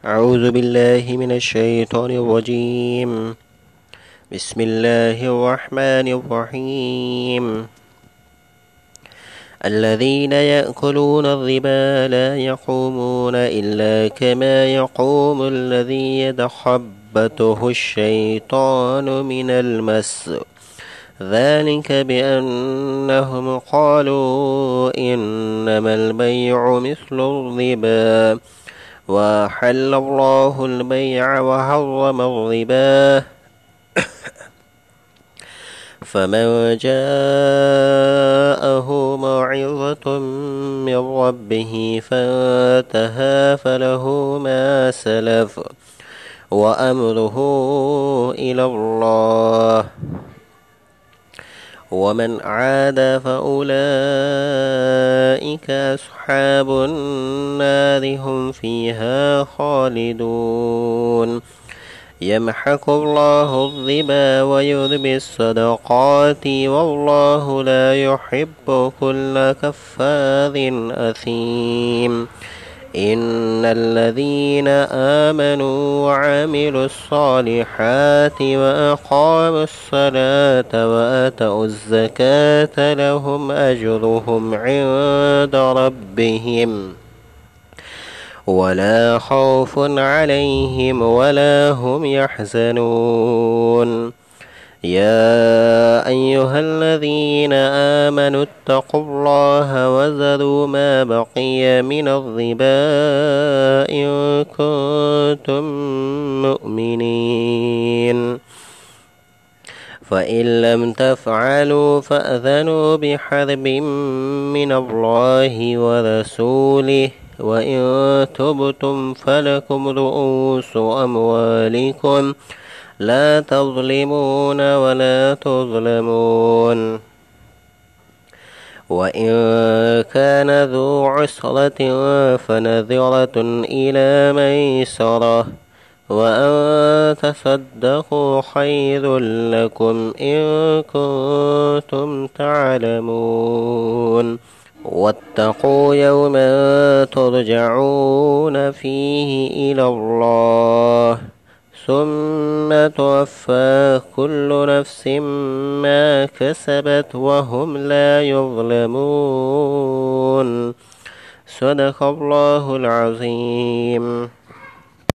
أعوذ بالله من الشيطان الرجيم. بسم الله الرحمن الرحيم. الذين يأكلون الربا لا يقومون إلا كما يقوم الذي يتخبطه الشيطان من المس، ذلك بأنهم قالوا إنما البيع مثل الربا وأحل الله البيع وحرم الربا. فمن جاءه موعظة من ربه فانتهى فله ما سلف وأمره إلى الله، ومن عاد فأولئك أصحاب النار هم فيها خالدون. يمحق الله الربا ويربي الصدقات والله لا يحب كل كفار أثيم. إن الذين آمنوا وعملوا الصالحات وأقاموا الصلاة وآتوا الزكاة لهم أجرهم عند ربهم ولا خوف عليهم ولا هم يحزنون. يا أيها الذين آمنوا اتقوا الله وذروا ما بقي من الربا إن كنتم مؤمنين، فإن لم تفعلوا فأذنوا بحرب من الله ورسوله، وإن تبتم فلكم رؤوس أموالكم لا تظلمون ولا تظلمون. وإن كان ذو عسرة فنذرة إلى ميسرة، وأن تصدقوا خير لكم إن كنتم تعلمون. واتقوا يوما ترجعون فيه إلى الله ثم توفى كل نفس ما كسبت وهم لا يظلمون. صدق الله العظيم.